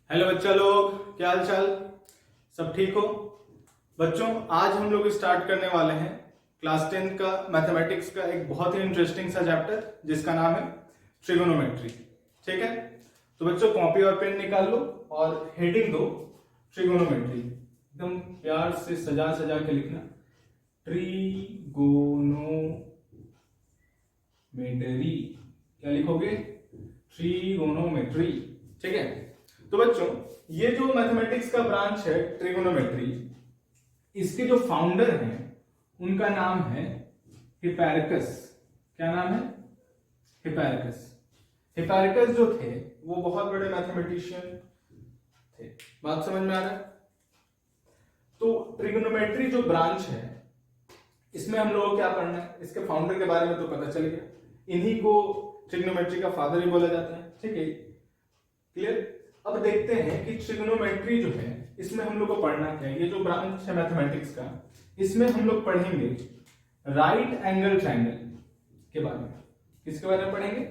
Hello बच्चा लोग, क्या हाल चाल? सब ठीक हो? बच्चों, आज हम लोग स्टार्ट करने वाले हैं क्लास 10 का मैथमेटिक्स का एक बहुत ही इंटरेस्टिंग सा चैप्टर जिसका नाम है ट्रिगोनोमेट्री। ठीक है, तो बच्चों कॉपी और पेन निकाल लो और हेडिंग दो ट्रिगोनोमेट्री। एकदम प्यार से सजा सजा के लिखना, ट्रिगोनोमेट्री। क्या लिखोगे? ट्रिगोनोमेट्री। ठीक है, तो बच्चों ये जो मैथमेटिक्स का ब्रांच है ट्रिगोनोमेट्री, इसके जो फाउंडर हैं उनका नाम है हिपैरकस। क्या नाम है? हिपैरकस। हिपैरकस जो थे वो बहुत बड़े मैथमेटिशियन थे। बात समझ में आ रहा है? तो ट्रिगोनोमेट्री जो ब्रांच है इसमें हम लोगों को क्या पढ़ना है, इसके फाउंडर के बारे में तो पता चल गया। इन्हीं को ट्रिगोनोमेट्री का फादर ही बोला जाता है। ठीक है, क्लियर? अब देखते हैं कि ट्रिगोनोमेट्री जो है इसमें हम लोग को पढ़ना क्या है। ये जो ब्रांच है मैथमेटिक्स का, इसमें हम लोग पढ़ेंगे राइट एंगल ट्रायंगल के बारे में। किसके बारे में पढ़ेंगे?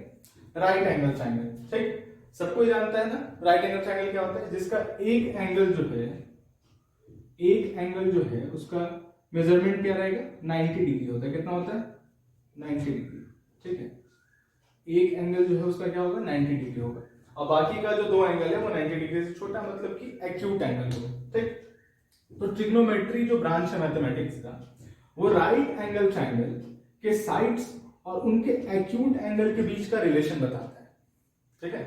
Right angle triangle. ठीक, सबको जानता है ना राइट एंगल ट्रायंगल क्या होता है? जिसका एक एंगल जो है उसका मेजरमेंट क्या रहेगा? 90 डिग्री होता है। कितना होता है? 90 डिग्री। ठीक है, एक एंगल जो है उसका क्या होगा? 90 डिग्री होगा, और बाकी का जो दो एंगल है वो 90 डिग्री से छोटा, मतलब कि एक्यूट एंगल होगा। ठीक, तो ट्रिग्नोमेट्री जो ब्रांच है मैथमेटिक्स का, वो राइट एंगल ट्रायंगल के साइड्स और उनके एक्यूट एंगल के बीच का रिलेशन बताता है। ठीक है,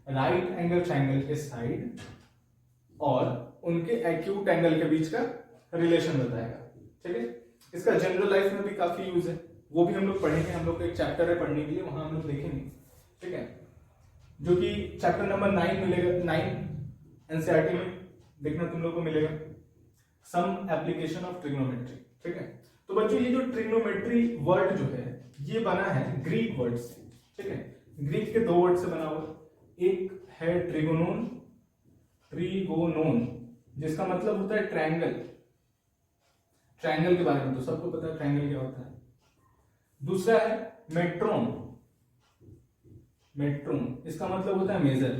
राइट एंगल ट्रायंगल के साइड और उनके एक्यूट एंगल के बीच का रिलेशन बताएगा। ठीक है, इसका जनरल लाइफ में भी काफी यूज है, वो भी हम लोग पढ़ेंगे। हम लोग को एक चैप्टर है पढ़ने के लिए, वहां हम लोग देखेंगे। ठीक है, जो कि चैप्टर नंबर 9 मिलेगा, 9 एनसीईआरटी में देखना तुम लोग को मिलेगा, सम एप्लीकेशन ऑफ ट्रिग्नोमेट्री। ठीक है, तो बच्चों ये जो ट्रिग्नोमेट्री वर्ड जो है ये बना है ग्रीक वर्ड से। ठीक है, ग्रीक के दो वर्ड से बना हुआ, एक है ट्रिगोनोन, जिसका मतलब होता है ट्रायंगल। ट्रायंगल के बारे में तो सबको पता है ट्रायंगल क्या होता है। दूसरा है मेट्रोन, इसका मतलब होता है मेजर।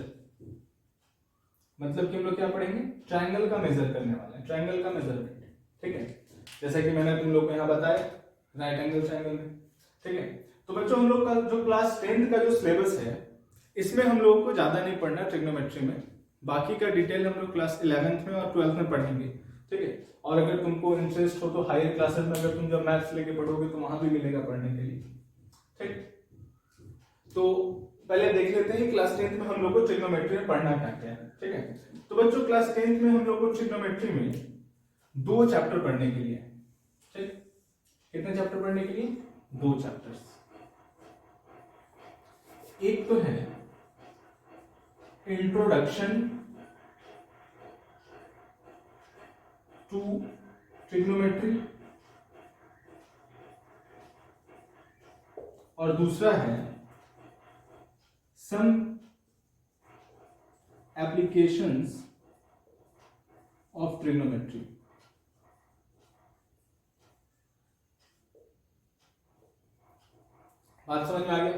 मतलब कि हम लोग क्या पढ़ेंगे? ट्रायंगल का मेजर करने वाला है, ट्रायंगल का मेजरमेंट। ठीक है, जैसा कि मैंने तुम लोग को यहाँ बताया राइट एंगल ट्रायंगल में। ठीक है, तो बच्चों हम लोग का जो क्लास 10 का जो सिलेबस है इसमें हम लोगों को ज्यादा नहीं पढ़ना ट्रिग्नोमेट्री में। बाकी का डिटेल हम लोग क्लास 11th में और 12th में पढ़ेंगे। ठीक है, और अगर तुमको इंटरेस्ट हो तो हायर क्लासेस में अगर तुम जब मैथ्स लेके पढ़ोगे तो वहां भी मिलेगा पढ़ने के लिए। ठीक, तो पहले देख लेते हैं क्लास 10th में हम लोग को ट्रिग्नोमेट्री में पढ़ना क्या क्या है। ठीक है, तो बच्चों क्लास 10th में हम लोग को ट्रिग्नोमेट्री में दो चैप्टर पढ़ने के लिए। ठीक, कितने चैप्टर पढ़ने के लिए? दो चैप्टर्स। एक तो है इंट्रोडक्शन टू ट्रिग्नोमेट्री और दूसरा है सम एप्लीकेशंस ऑफ ट्रिग्नोमेट्री। बात समझ में आ गया?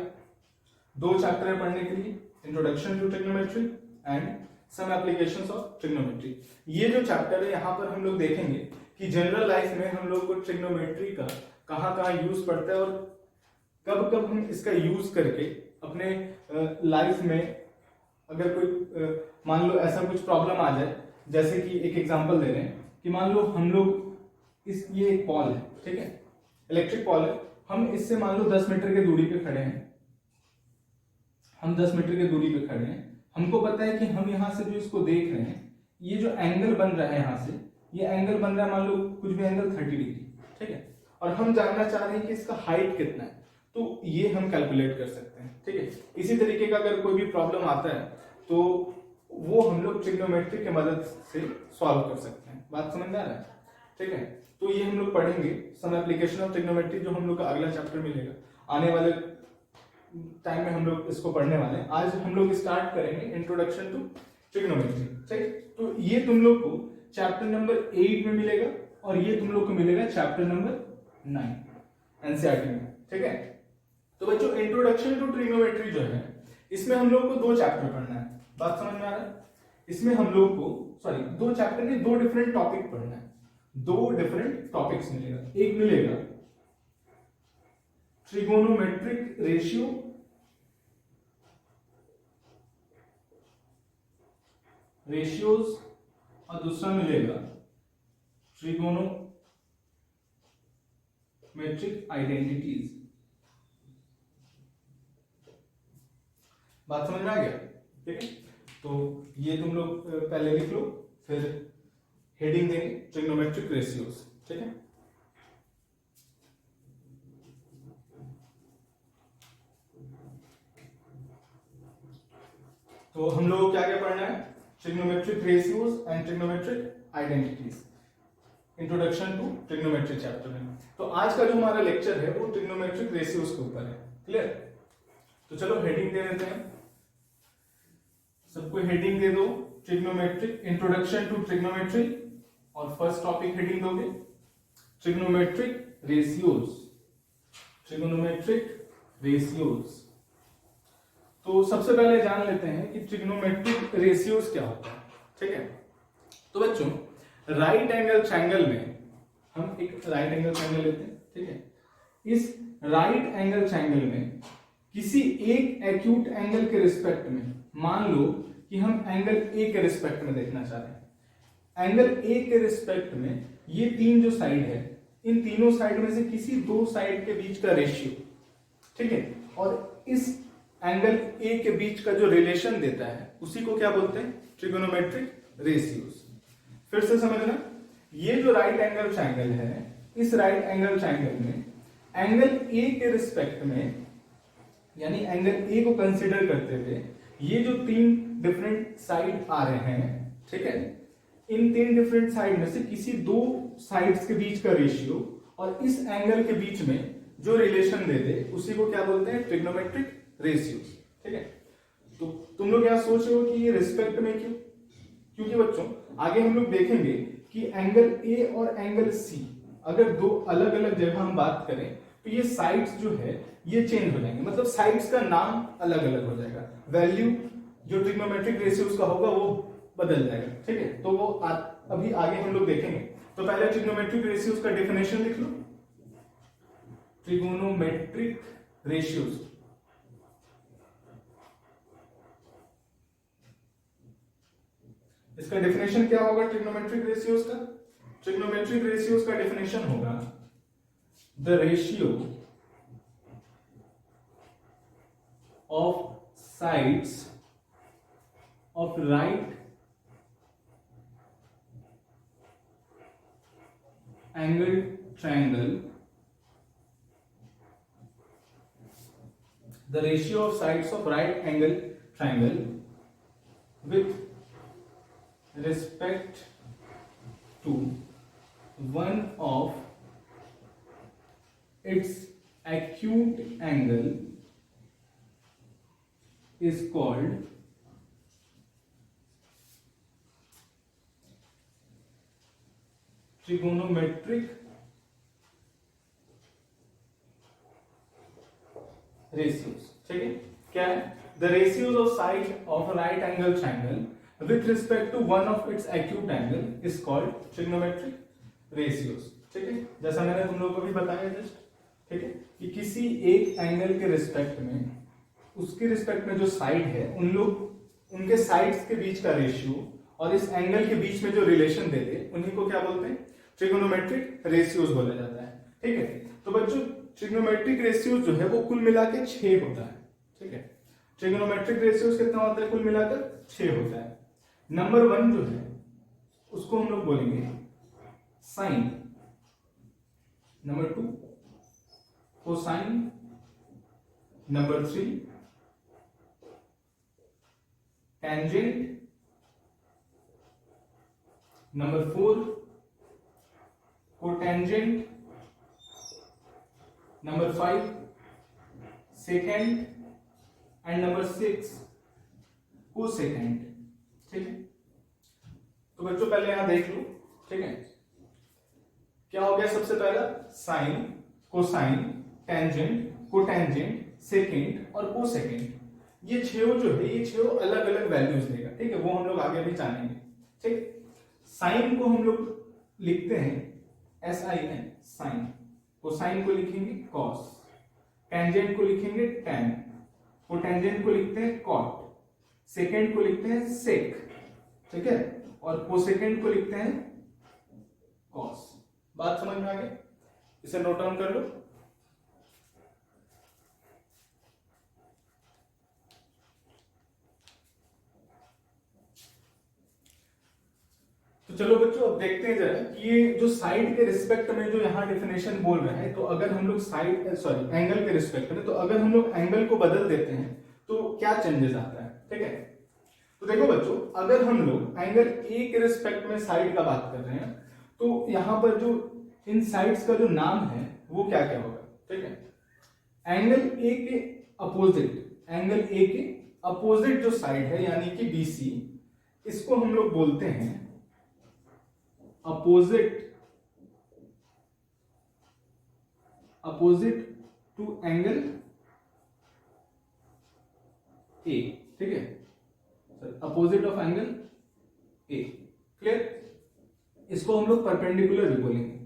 दो चैप्टर है पढ़ने के लिए, introduction to trigonometry and some applications of trigonometry. ये जो चैप्टर है यहाँ पर हम लोग देखेंगे कि जनरल लाइफ में हम लोग को ट्रिग्नोमेट्री का कहाँ कहाँ यूज पड़ता है और कब कब हम इसका यूज करके अपने लाइफ में अगर कोई मान लो ऐसा कुछ प्रॉब्लम आ जाए। जैसे कि एक एग्जांपल दे रहे हैं कि मान लो हम लोग ये एक पॉल है, ठीक है, इलेक्ट्रिक पॉल है, हम इससे मान लो 10 मीटर की दूरी पे खड़े हैं। हम 10 मीटर की दूरी पे खड़े हैं, हमको पता है कि हम यहाँ से जो इसको देख रहे हैं, ये जो एंगल बन रहा है यहाँ से, ये एंगल बन रहा है मान लो कुछ भी एंगल 30 डिग्री। ठीक है, और हम जानना चाह रहे हैं कि इसका हाइट कितना है, तो ये हम कैलकुलेट कर सकते हैं। ठीक है, इसी तरीके का अगर कोई भी प्रॉब्लम आता है तो वो हम लोग ट्रिग्नोमेट्री की मदद से सॉल्व कर सकते हैं। बात समझ में आ रहा है? ठीक है, तो ये हम लोग पढ़ेंगे सम एप्लीकेशन ऑफ ट्रिग्नोमेट्री, जो हम लोग का अगला चैप्टर मिलेगा। आने वाले टाइम में हम लोग इसको पढ़ने वाले हैं। आज हम लोग स्टार्ट करेंगे इंट्रोडक्शन टू ट्रिग्नोमेट्री। ठीक, तो ये तुम लोग को चैप्टर नंबर 8 में मिलेगा और ये तुम लोग को मिलेगा चैप्टर नंबर 9 एनसीईआरटी में। ठीक है, तो बच्चों इंट्रोडक्शन टू ट्रिग्नोमेट्री जो है इसमें हम लोग को दो चैप्टर पढ़ना है। बात समझ में आ रहा है? इसमें हम लोग को दो चैप्टर के दो डिफरेंट टॉपिक पढ़ना है, दो डिफरेंट टॉपिक्स मिलेगा। एक मिलेगा ट्रिगोनोमेट्रिक रेशियो, रेशियोज, और दूसरा मिलेगा ट्रिगोनोमेट्रिक आइडेंटिटीज। बात समझ में आ गया? ठीक है, तो ये तुम लोग पहले लिख लो, फिर हेडिंग देंगे ट्रिग्नोमेट्रिक रेशियोज। ठीक है, तो हम लोग क्या क्या पढ़ना है? Trigonometric ratios and trigonometric identities, introduction to trigonometry chapter में। तो आज का जो हमारा लेक्चर है वो ट्रिग्नोमेट्रिक रेशियोज के ऊपर है। क्लियर? तो चलो हेडिंग दे देते हैं, सबको हेडिंग दे दो, ट्रिग्नोमेट्रिक, इंट्रोडक्शन टू ट्रिग्नोमेट्री, और फर्स्ट टॉपिक हेडिंग दोगे ट्रिग्नोमेट्रिक रेशियोज, ट्रिग्नोमेट्रिक रेशियोज। तो सबसे पहले जान लेते हैं कि ट्रिग्नोमेट्रिक रेशियोज क्या होता है। ठीक है, तो बच्चों राइट एंगल ट्रायंगल में हम एक राइट एंगल ट्रायंगल लेते हैं। ठीक है, इस राइट एंगल ट्रायंगल में किसी एक एक्यूट एंगल के रिस्पेक्ट में, मान लो कि हम एंगल ए के रिस्पेक्ट में देखना चाह रहे हैं, एंगल ए के रिस्पेक्ट में ये तीन जो साइड है, इन तीनों साइड में से किसी दो साइड के बीच का रेशियो, ठीक है, और इस एंगल ए के बीच का जो रिलेशन देता है उसी को क्या बोलते हैं? Trigonometric ratios. फिर से समझना, ये जो राइट एंगल ट्रायंगल है, इस राइट एंगल ट्रायंगल में एंगल ए के रिस्पेक्ट में, यानी एंगल ए को कंसीडर करते हुए ये जो तीन डिफरेंट साइड आ रहे हैं, ठीक है, इन तीन डिफरेंट साइड में से किसी दो साइड्स के बीच का रेशियो और इस एंगल के बीच में जो रिलेशन दे दे उसी को क्या बोलते हैं? Trigonometric ratios. ठीक है, तो तुम लोग क्या सोच रहे हो कि ये रिस्पेक्ट में क्यों? क्योंकि बच्चों आगे हम लोग देखेंगे कि एंगल ए और एंगल सी, अगर दो अलग अलग जगह हम बात करें तो ये साइड्स जो है ये चेंज हो जाएंगे, मतलब साइड्स का नाम अलग अलग हो जाएगा, वैल्यू जो ट्रिग्नोमेट्रिक रेशियोज का होगा वो बदल जाएगा। ठीक है, तो वो अभी आगे हम लोग देखेंगे। तो पहले ट्रिग्नोमेट्रिक रेशियोज का डेफिनेशन लिख लो, ट्रिगोनोमेट्रिक रेशियोज। इसका डेफिनेशन क्या होगा ट्रिग्नोमेट्रिक रेशियोज का? ट्रिग्नोमेट्रिक रेशियोज का डेफिनेशन होगा the ratio of sides of right angle triangle, the ratio of sides of right angle triangle with respect to one of its acute angle is called trigonometric ratios. ठीक है, क्या है? The ratios of side of right angle triangle with respect to one of its acute angle is called trigonometric ratios. ठीक है, जैसा मैंने तुम लोगों को भी बताया जस्ट, ठीक है, कि किसी एक एंगल के रिस्पेक्ट में, उसके रिस्पेक्ट में जो साइड है, उन लोग उनके साइड्स के बीच का रेशियो और इस एंगल के बीच में जो रिलेशन दे दे उन्हीं को क्या बोलते हैं? ट्रिगोनोमेट्रिक रेशियोज बोला जाता है। ठीक है, तो बच्चों ट्रिग्नोमेट्रिक रेशियोज जो है वो कुल मिलाकर 6 होता है। ठीक है, ट्रिग्नोमेट्रिक रेशियोज कितना होता है? कुल मिलाकर 6 होता है। नंबर 1 जो है उसको हम लोग बोलेंगे sine, number 2 cosine, number 3 tangent, number 4 cotangent, number 5 secant, and number 6 cosecant. ठीक है, तो बच्चों पहले यहां देख लो। ठीक है, क्या हो गया? सबसे पहला sine, cosine, tangent, cotangent, secant और कोसेकेंड, ये छेव जो है ये छेव अलग अलग वैल्यूज देगा, ठीक है, वो हम लोग आगे भी जानेंगे। ठीक, साइन को हम लोग लिखते हैं SIN साइन, कोसाइन को लिखेंगे कॉस, टेंजेंट को लिखेंगे टैन, कोटेंजेंट को लिखते हैं कॉट, सेकेंड को लिखते हैं सेक, ठीक है, और कोसेकेंड को लिखते हैं कॉस। बात समझ में आ गई? इसे नोट डाउन कर लो। तो चलो बच्चों अब देखते हैं जरा कि ये जो साइड के रिस्पेक्ट में जो यहाँ डेफिनेशन बोल रहा है, तो अगर हम लोग साइड सॉरी एंगल के रिस्पेक्ट में, तो अगर हम लोग एंगल को बदल देते हैं तो क्या चेंजेस आता है, ठीक है। तो देखो बच्चों, अगर हम लोग एंगल ए के रिस्पेक्ट में साइड का बात कर रहे हैं, तो यहाँ पर जो इन साइड्स का जो नाम है वो क्या क्या होगा, ठीक है। एंगल ए के अपोजिट, एंगल ए के अपोजिट जो साइड है यानी कि BC, इसको हम लोग बोलते हैं अपोजिट टू एंगल ए, ठीक है, opposite of angle A, clear. इसको हम लोग परपेंडिकुलर भी बोलेंगे,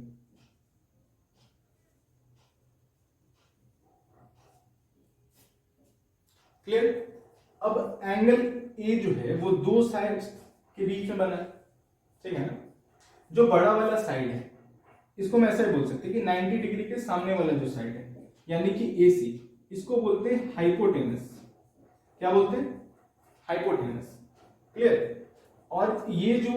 क्लियर। अब एंगल ए जो है वो दो साइड्स के बीच में बना है, ठीक है ना। जो बड़ा वाला साइड है इसको मैं ऐसा ही बोल सकते हैं कि 90 डिग्री के सामने वाला जो साइड है यानी कि AC, इसको बोलते हैं हाइपोटेनस। क्या बोलते हैं? Hypotenuse, clear. और ये जो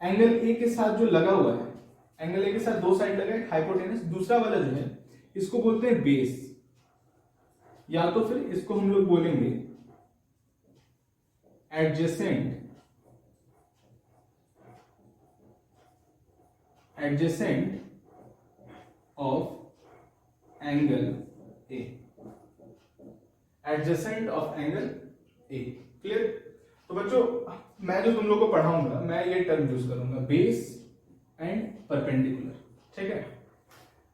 एंगल ए के साथ जो लगा हुआ है, एंगल ए के साथ दो साइड लगा है हाइपोटेनस, दूसरा वाला जो है इसको बोलते हैं बेस, या तो फिर इसको हम लोग बोलेंगे adjacent of angle A, adjacent of angle A, clear. तो बच्चों मैं जो तुम लोग को पढ़ाऊंगा मैं ये टर्म यूज करूंगा, बेस एंड परपेंडिकुलर, ठीक है।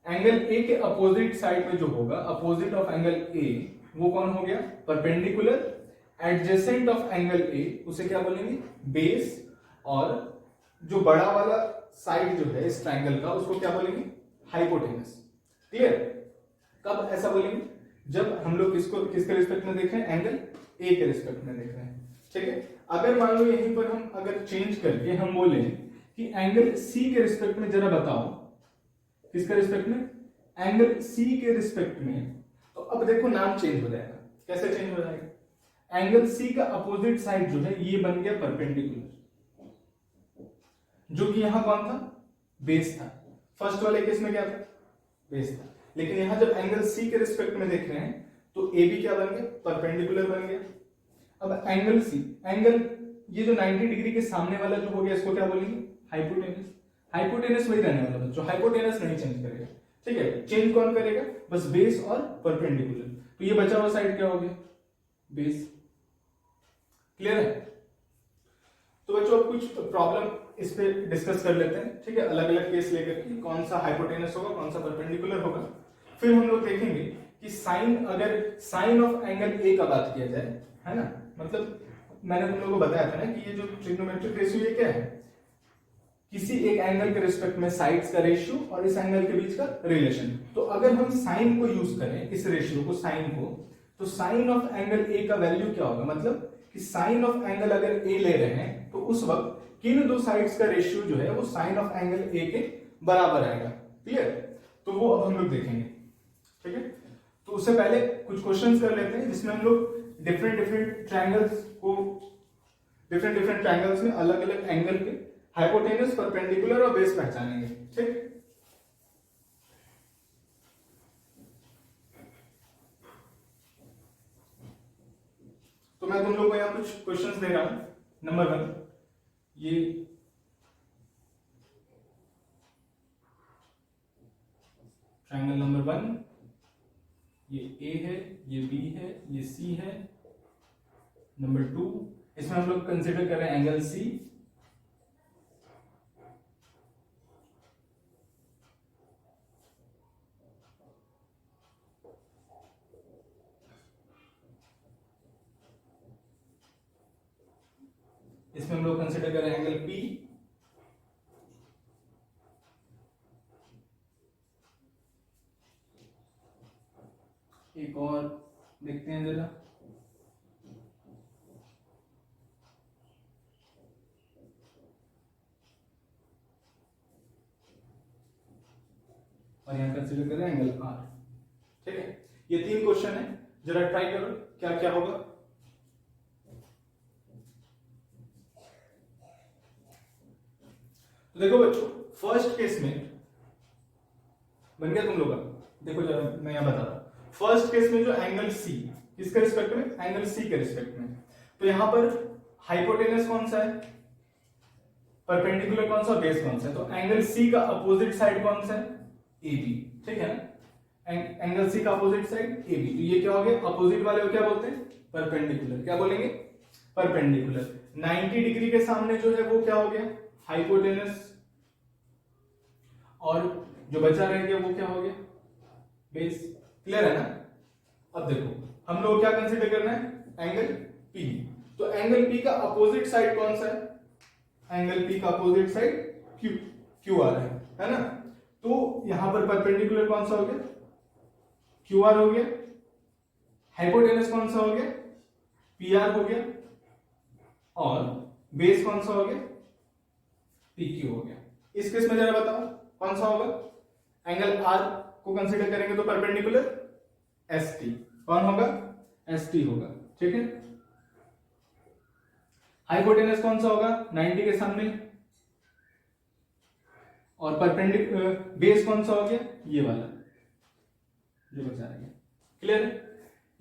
एंगल ए के अपोजिट साइड में जो होगा, अपोजिट ऑफ एंगल ए, वो कौन हो गया? Perpendicular. Adjacent of angle A उसे क्या बोलेंगे? बेस। और जो बड़ा वाला साइड जो है इस ट्रायंगल का उसको क्या बोलेंगे? Hypotenuse, clear. कब ऐसा बोलेंगे? जब हम लोग किसके रिस्पेक्ट में देख रहे हैं? एंगल ए के रिस्पेक्ट में देख रहे हैं, ठीक है। अगर मान लो यहीं पर हम अगर चेंज करके हम बोले कि एंगल सी के रिस्पेक्ट में जरा बताओ, किसके रिस्पेक्ट में? एंगल सी के रिस्पेक्ट में, तो अब देखो नाम चेंज हो जाएगा। कैसे चेंज हो जाएगा? एंगल सी का अपोजिट साइड जो है ये बन गया परपेंडिकुलर, जो कि यहां कौन था? बेस था। फर्स्ट वाले केस में क्या था? बेस था। लेकिन यहां जब एंगल सी के रिस्पेक्ट में देख रहे हैं तो ए भी क्या बन गया? परपेंडिकुलर बन गया। अब एंगल सी, एंगल ये जो 90 डिग्री के सामने वाला जो हो गया इसको क्या बोलेंगे? हाइपोटेनस। हाइपोटेनस वही रहने वाला बच्चों, हाइपोटेनस नहीं चेंज करेगा, ठीक है। चेंज कौन करेगा? बस बेस और परपेंडिकुलर। तो ये बचा हुआ साइड क्या हो गया? बेस, क्लियर है। तो बच्चों अब कुछ प्रॉब्लम इस पे डिस्कस कर लेते हैं, ठीक है, अलग अलग केस लेकर के, कौन सा हाइपोटेनस होगा, कौन सा परपेंडिकुलर होगा। फिर हम लोग देखेंगे कि साइन, अगर साइन ऑफ एंगल ए का बात किया जाए, है ना, मतलब मैंने तुम लोगों को बताया था ना कि ये जो ट्रिग्नोमेट्रिक रेशियो ये क्या है? किसी एक एंगल के रिस्पेक्ट में साइड्स का रेशियो और इस एंगल के बीच का रिलेशन। तो अगर हम साइन को यूज करें, इस रेशियो को, साइन को, तो साइन ऑफ एंगल ए का वैल्यू क्या होगा? मतलब कि साइन ऑफ एंगल अगर ए ले रहे हैं तो उस वक्त किन दो साइड्स का रेशियो जो है वो साइन ऑफ एंगल ए के बराबर आएगा, क्लियर। तो वो अब हम लोग देखेंगे, ठीक है। तो उससे पहले कुछ क्वेश्चंस कर लेते हैं जिसमें हम लोग डिफरेंट ट्रायंगल्स को, डिफरेंट ट्रायंगल्स में अलग अलग एंगल के हाइपोटेनस, परपेंडिकुलर और बेस पहचानेंगे, ठीक। तो मैं तुम लोगों को यहाँ कुछ क्वेश्चंस दे रहा हूं। नंबर 1, ये ट्रायंगल नंबर 1, ये ए है, ये बी है, ये सी है। नंबर 2, इसमें हम लोग कंसिडर कर रहे हैं एंगल सी। इसमें हम लोग कंसिडर करें एंगल P, एक और देखते हैं जरा, और यहां कंसिडर करें एंगल R। ठीक है, ये 3 क्वेश्चन है, जरा ट्राई करो क्या क्या होगा। तो देखो बच्चों, फर्स्ट केस में बन गया तुम लोग का, देखो जरा मैं यहां बता रहा हूं। फर्स्ट केस में जो एंगल C किसके रिस्पेक्ट में, एंगल C के रिस्पेक्ट में, तो यहां पर हाइपोटेनस कौन सा है, परपेंडिकुलर कौन सा, बेस कौन सा है, तो एंगल C का अपोजिट साइड कौन सा है, AB। ठीक है ना, एंगल C का अपोजिट साइड AB, तो ये क्या हो गया, अपोजिट वाले को क्या बोलते हैं, परपेंडिकुलर। क्या बोलेंगे, परपेंडिकुलर। 90 डिग्री के सामने जो है वो क्या हो गया, हाइपोटेनस, और जो बचा रह गया वो क्या हो गया, बेस। क्लियर है ना। अब देखो हम लोग क्या कंसीडर करना है, एंगल P, तो एंगल P का अपोजिट साइड कौन सा है, एंगल P का अपोजिट साइड QR है ना। तो यहां पर परपेंडिकुलर कौन सा हो गया, QR हो गया, हाइपोटेनस कौन सा हो गया, PR हो गया, और बेस कौन सा हो गया, PQ हो गया। इस केस में जरा बताओ कौन सा होगा, एंगल R को कंसीडर करेंगे तो परपेंडिकुलर ST, कौन होगा, ST होगा। ठीक है, हाइपोटेनस कौन सा होगा, 90 के सामने, और परपेंडिकुलर बेस कौन सा हो गया, ये वाला जो बचा रहा है। क्लियर है,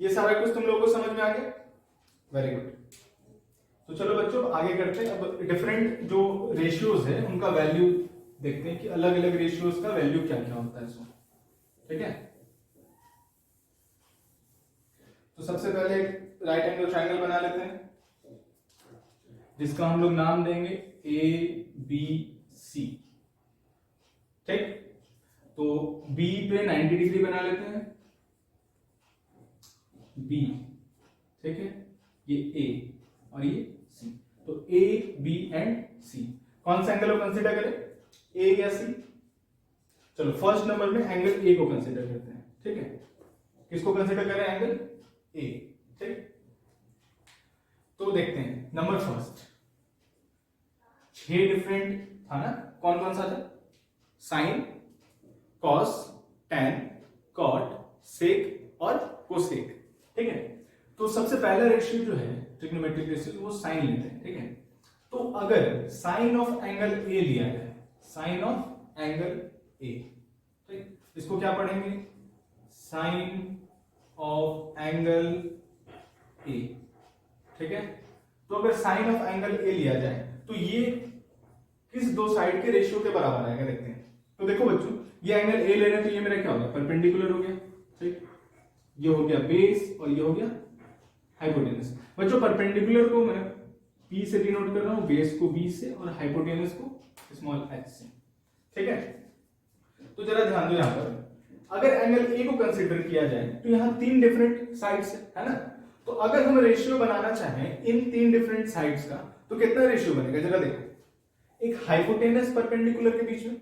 ये सारा कुछ तुम लोगों को समझ में आ गया, वेरी गुड। तो चलो बच्चों आगे करते हैं। अब डिफरेंट जो रेशियोज है उनका वैल्यू देखते हैं कि अलग अलग रेशियोज का वैल्यू क्या क्या होता है इसमें। ठीक है, तो सबसे पहले एक राइट एंगल ट्रायंगल बना लेते हैं, जिसका हम लोग नाम देंगे ABC। ठीक, तो B पे 90 डिग्री बना लेते हैं, B। ठीक है, ये A और ये C, तो A, B एंड C। कौन सा एंगल को कंसीडर करें, A या C। चलो फर्स्ट नंबर में एंगल A को कंसीडर करते हैं। ठीक है, किसको कंसीडर करें, एंगल A। ठीक, तो देखते हैं नंबर फर्स्ट, 6 डिफरेंट था ना, कौन कौन सा था, साइन, कॉस, टैन, कॉट, सेक और कोसेक। ठीक है, तो सबसे पहला रेशियो जो है ट्रिग्नोमेट्रिक रेशियो, वो साइन लेते हैं। ठीक है, तो अगर साइन ऑफ एंगल ए लिया जाए, साइन ऑफ एंगल ए, ठीक, इसको क्या पढ़ेंगे, साइन ऑफ एंगल ए। ठीक है, तो अगर साइन ऑफ एंगल ए लिया जाए तो ये किस दो साइड के रेशियो के बराबर आएगा, देखते हैं। तो देखो बच्चों, ये एंगल ए ले रहे हैं तो ये मेरा क्या हो गया, परपेंडिकुलर हो गया। ठीक, ये हो गया बेस और ये हो गया हाइपोटेनस। बच्चों परपेंडिकुलर को मैं P से डिनोट कर रहा हूं, बेस को B से और हाइपोटेनस को स्मॉल h से। ठीक है, तो जरा ध्यान दो, यहां पर अगर एंगल ए को कंसीडर किया जाए तो यहां 3 डिफरेंट साइड्स है ना, तो अगर हम रेशियो बनाना चाहें इन 3 डिफरेंट साइड्स का तो कितना रेशियो बनेगा, जरा देखो। एक हाइपोटेनस परपेंडिकुलर के बीच में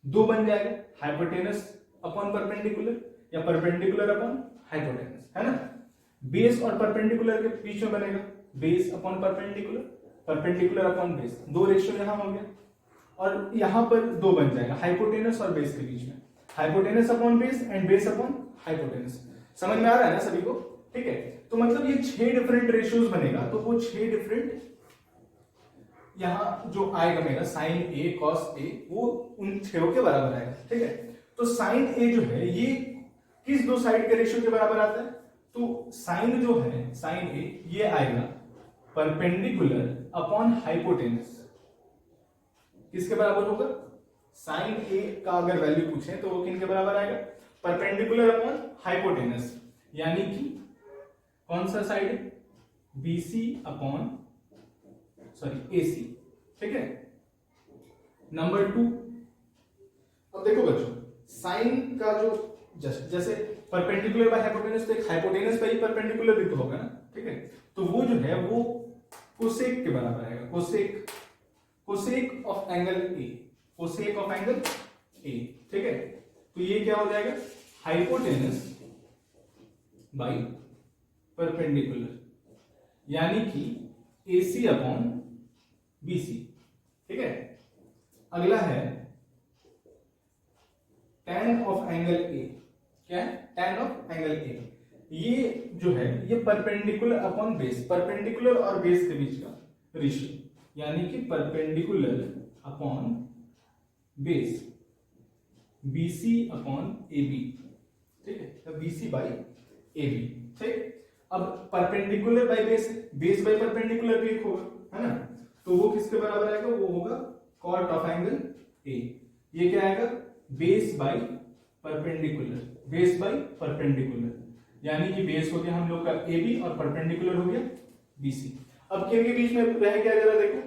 2 बन जाएगा, हाइपोटेनस अपॉन परपेंडिकुलर या परपेंडिकुलर अपॉन हाइपोटेनस, है ना। बेस और परपेंडिकुलर के बीच में बनेगा base upon perpendicular, perpendicular upon base, 2 ratio यहां हो गया, और यहां पर 2 बन जाएगा हाइपोटेनस और बेस के बीच में, hypotenuse upon base and base upon hypotenuse. समझ में आ रहा है ना सभी को। ठीक है, तो मतलब ये 6 डिफरेंट रेशियोज बनेगा, तो वो 6 डिफरेंट यहां जो आएगा मेरा साइन ए कॉस ए, वो उन 6 के बराबर आएगा। ठीक है, तो साइन ए जो है ये किस 2 साइड के रेशियो के बराबर आता है, तो साइन जो है साइन ए ये आएगा परपेंडिकुलर अपॉन हाइपोटेनस। किसके बराबर होगा, साइन ए का अगर वैल्यू पूछे तो वो किन के बराबर आएगा, परपेंडिकुलर अपॉन हाइपोटेनस, यानी कि कौन सा साइड है, BC अपॉन सॉरी AC। ठीक है, नंबर 2। अब देखो बच्चों, साइन का जो जैसे परपेंडिकुलर बाय हाइपोटेनस, तो एक हाइपोटेनस बाय परपेंडिकुलर भी तो होगा ना। ठीक है, तो वो जो है वो कोसेक के बराबर आएगा, cosec, cosec of angle A, cosec of angle A, ठीक है। तो ये क्या हो जाएगा, हाइपोटेनस बाई परपेंडिकुलर, यानी कि AC अपॉन BC, ठीक है। अगला है tan ऑफ एंगल A, क्या है, tan ऑफ एंगल A, ये जो है ये परपेंडिकुलर अपॉन बेस, परपेंडिकुलर और बेस के बीच का रेशियो, यानी कि perpendicular upon base, BC upon AB, ठीक है, तो BC बाई AB, ठीक। अब perpendicular by base, base by perpendicular भी एक होगा, है ना, तो वो किसके बराबर आएगा, वो होगा कॉट ऑफ एंगल A। ये क्या आएगा, base by perpendicular, base by perpendicular, यानी कि बेस हो गया हम लोग का AB और परपेंडिकुलर हो गया BC। अब किनके बीच में रह गया, जरा देखो,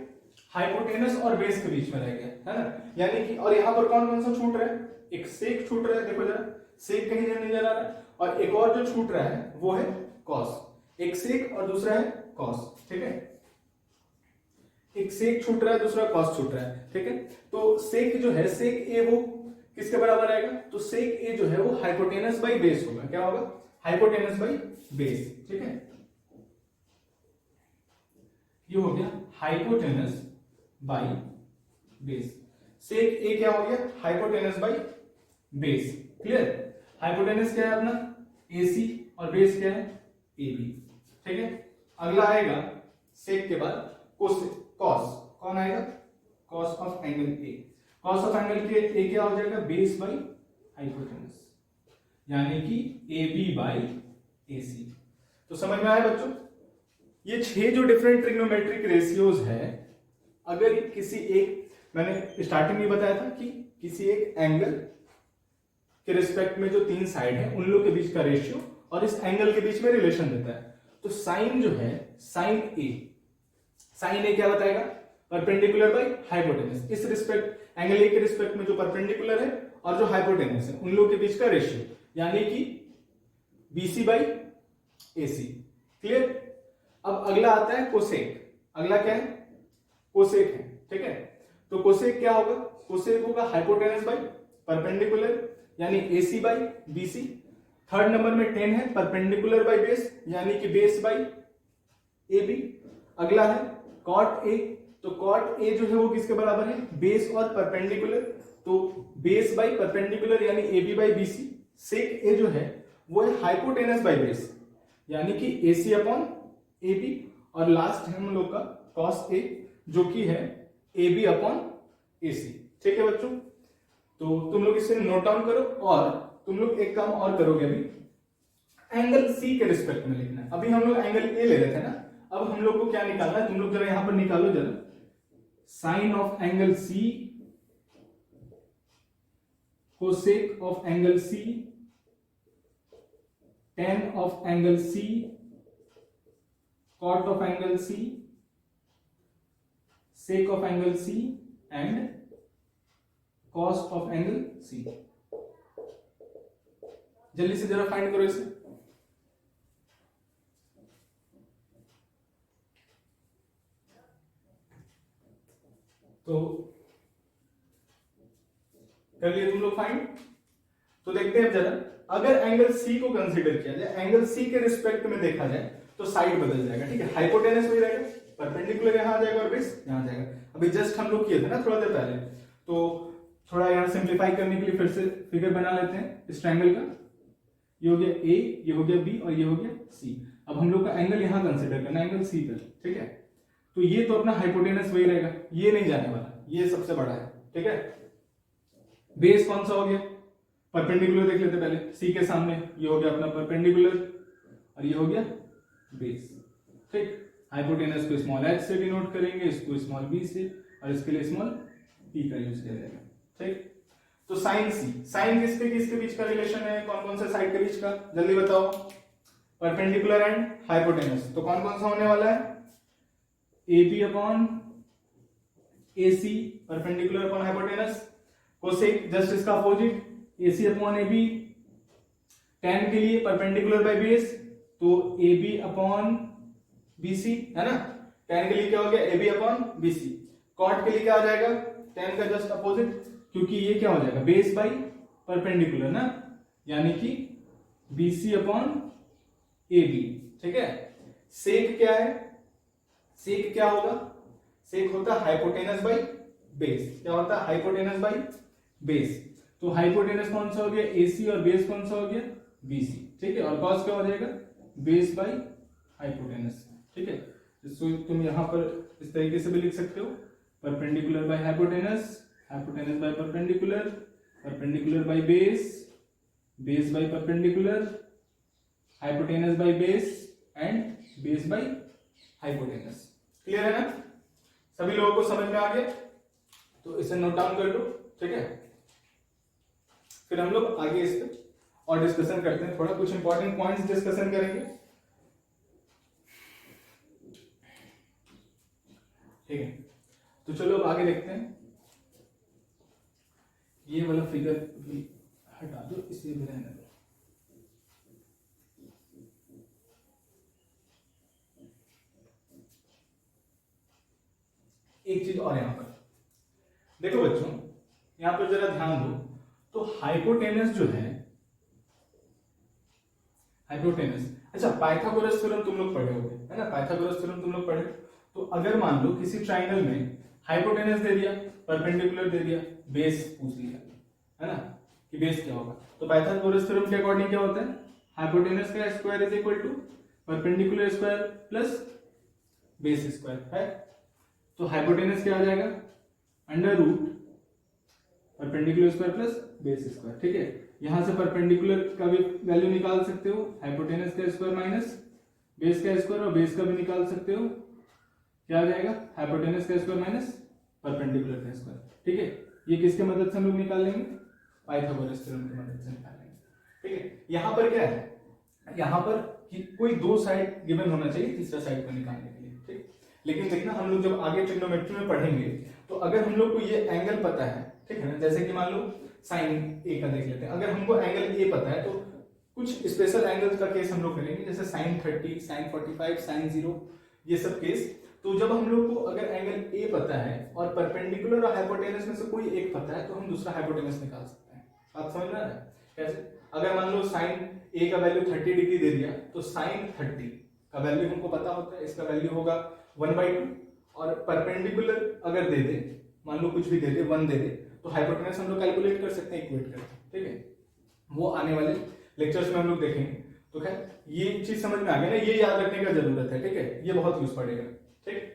हाइपोटेनस और बेस के बीच में रह गया, है ना, यानी कि, और यहां पर कौन कौन सा छूट रहा है, एक सेक छूट रहा है, देखो जरा, सेक कहीं नहीं नजर आ रहा है, और एक और जो छूट रहा है वो है कॉस, एक सेक और दूसरा है कॉस, ठीक है, एक सेक छूट रहा है, दूसरा कॉस छूट रहा है, ठीक है। तो सेक जो है, सेक ए वो किसके बराबर आएगा, तो सेक ए जो है वो हाइपोटेनस बाई बेस होगा, क्या होगा, हाइपोटेनस बाई बेस, ठीक है। ये हो गया हाइपोटेनस बाई बेस, सेक ए क्या हो गया, hypotenuse by base, clear. Hypotenuse क्या है अपना AC और बेस क्या है AB, ठीक है। अगला आएगा सेक के बाद कॉस, कौन आएगा, cos of angle A, cos of angle के A क्या हो जाएगा, बेस बाई हाइपोटेनस, यानी कि AB बाई AC। तो समझ में आया बच्चों, ये 6 जो डिफरेंट ट्रिग्नोमेट्रिक रेशियोज है, अगर किसी एक, मैंने स्टार्टिंग में बताया था कि किसी एक एंगल के रिस्पेक्ट में जो 3 साइड है उन लोग के बीच का रेशियो और इस एंगल के बीच में रिलेशन देता है, तो साइन जो है, साइन ए क्या बताएगा, परपेंडिकुलर बाई हाइपोटेनस, इस रिस्पेक्ट एंगल ए के रिस्पेक्ट में जो परपेंडिकुलर है और जो हाइपोटेनस है उन लोग के बीच का रेशियो, यानी कि BC बाई AC, क्लियर। अब अगला आता है कोसेक, अगला क्या है, कोसेक है, ठीक है। तो कोसेक क्या होगा, कोसेक होगा हाइपोटेनस बाई परपेंडिकुलर, यानी AC by BC। Third number में 10 है परपेंडिकुलर बाई बेस, यानी कि बेस बाई AB। अगला है कॉट A, तो कॉट A जो है वो किसके बराबर है, बेस और परपेंडिकुलर, तो बेस बाई परपेंडिकुलर यानी AB by BC। Sec A जो है वो है हाइपोटेनस बाई बेस, यानी कि AC अपॉन AB। और लास्ट है हम लोग का कॉस A, जो कि है AB अपॉन AC, ठीक है बच्चों। तो तुम लोग इसे नोट डाउन करो, और तुम लोग एक काम और करोगे, अभी एंगल C के रिस्पेक्ट में लिखना है। अभी हम लोग एंगल A ले रहे थे ना, अब हम लोग को क्या निकालना है, तुम लोग जरा यहां पर निकालो जरा, sine of angle C, cosec of angle C, tan of angle C, cot of angle C, sec of angle C and cos of angle C। जल्दी से जरा फाइंड करो इसे। तो कर लिए तुम लोग फाइंड। तो देखते हैं जरा, अगर एंगल C को कंसीडर किया जाए, एंगल C के रिस्पेक्ट में देखा जाए तो साइड बदल जाएगा, ठीक है। हाइपोटेनस वही रहेगा, परपेंडिकुलर यहां आ जाएगा और बेस यहां आ जाएगा। अभी जस्ट हम लोग किए थे ना थोड़ा देर पहले, तो थोड़ा यहां सिंप्लीफाई करने के लिए फिर से फिगर बना लेते हैं इस ट्रायंगल का। ये हो गया A, ये हो गया B और ये हो गया C। अब हम लोग का एंगल यहां कंसीडर करना, एंगल C पर, ठीक है। तो ये तो अपना हाइपोटेनस वही रहेगा, ये नहीं जाने वाला, ये सबसे बड़ा है, ठीक है। बेस कौन सा हो गया, परपेंडिकुलर देख लेते पहले, C के सामने ये हो गया अपना परपेंडिकुलर और ये हो गया बेस, ठीक। हाइपोटेनस को स्मॉल h से डिनोट करेंगे, इसको स्मॉल b से, और इसके लिए स्मॉल p का यूज किया जाएगा, ठीक। तो साइन C, साइन किसके बीच का रिलेशन है, कौन कौन से साइड के बीच का, जल्दी बताओ। परपेंडिकुलर एंड हाइपोटेनस, तो कौन कौन सा होने वाला है, AB upon AC, perpendicular upon hypotenuse. Cosec just इसका अपोजिट, AC अपॉन AB। tan के लिए परपेंडिकुलर बाय बेस, तो AB अपॉन BC, है ना। tan के लिए क्या हो गया AB अपॉन BC, cot के लिए क्या आ जाएगा tan का जस्ट अपोजिट, क्योंकि ये क्या हो जाएगा बेस बाई परपेंडिकुलर ना, यानी कि BC अपॉन AB, ठीक है। सेक क्या है, सेक क्या होगा, सेक होता है हाइपोटेनस बाई बेस, क्या होता है हाइपोटेनस बाई बेस, तो हाइपोटेनस कौन सा हो गया AC और बेस कौन सा हो गया BC, ठीक है। और कॉस क्या हो जाएगा बेस बाई हाइपोटेनस, ठीक है। इसको तुम यहां पर इस तरीके से भी लिख सकते हो, perpendicular by hypotenuse, hypotenuse by perpendicular, perpendicular by base, base by perpendicular, hypotenuse by base and base by hypotenuse. Clear है ना, सभी लोगों को समझ में आ गया, तो इसे नोट डाउन कर लो, ठीक है। फिर हम लोग आगे इस पे और डिस्कशन करते हैं, थोड़ा कुछ इंपॉर्टेंट पॉइंट्स डिस्कशन करेंगे, ठीक है। तो चलो अब आगे देखते हैं, ये वाला फिगर भी हटा दो, इसे भी रहने दो। एक चीज और यहां पर देखो बच्चों, यहां पर जरा ध्यान दो, तो हाइपोटेनस जो है, हाइपोटेनस, अच्छा पाइथागोरस थ्योरम तुम लोग पढ़े होगे, है ना, पाइथागोरस थ्योरम तुम लोग पढ़े। तो अगर मान लो किसी ट्राइंगल में हाइपोटेनस दे दिया, परपेंडिकुलर दे दिया, बेस पूछ लिया, है ना, कि बेस क्या होगा, तो पाइथागोरस थ्योरम के अकॉर्डिंग क्या होता है, हाइपोटेनस का square is equal to perpendicular square plus base square है। तो हाइपोटेनस क्या आ जाएगा under root perpendicular square plus base square, ठीक है। यहां से परपेंडिकुलर का भी वैल्यू निकाल सकते हो, हाइपोटेनस का स्क्वायर माइनस बेस का स्क्वायर, और बेस का भी निकाल सकते हो, क्या आ जाएगा हाइपोटेनस का स्क्वायर माइनस परपेंडिकुलर का स्क्वायर, ठीक है। ये किसके मदद से हम लोग निकाल लेंगे, पाइथागोरस थ्योरम की मदद से निकाल लेंगे, ठीक है। यहां पर क्या है, यहां पर कि कोई दो साइड गिवन होना चाहिए तीसरा साइड को निकालने के लिए, ठीक। लेकिन देखना हम लोग जब आगे ट्रिग्नोमेट्री में पढ़ेंगे, तो अगर हम लोग को ये एंगल पता है, ठीक है ना, जैसे कि मान लो साइन ए का देख लेते हैं, अगर हमको एंगल ए पता है तो कुछ स्पेशल एंगल्स का केस हम लोग करेंगे, जैसे साइन 30, साइन 45, साइन 0, ये सब केस। तो जब हम लोग को अगर एंगल ए पता है और परपेंडिकुलर और हाइपोटेनस में से कोई एक पता है, तो हम दूसरा हाइपोटेनस निकाल सकते हैं। आप समझ रहे हैं कैसे, अगर मान लो साइन ए का वैल्यू 30 डिग्री दे दिया, तो साइन 30 का वैल्यू हमको पता होता है, इसका वैल्यू होगा 1/2, और परपेंडिकुलर अगर दे दे, मान लो कुछ भी दे दे 1 दे दे, तो हाइपोटेनस हम लोग कैलकुलेट कर सकते हैं, इक्वेट करके, ठीक है। वो आने वाले लेक्चर्स में हम लोग देखेंगे। तो खैर ये चीज समझ में आ गया ना, ये याद रखने का जरूरत है, ठीक है, ये बहुत यूज पड़ेगा, ठीक।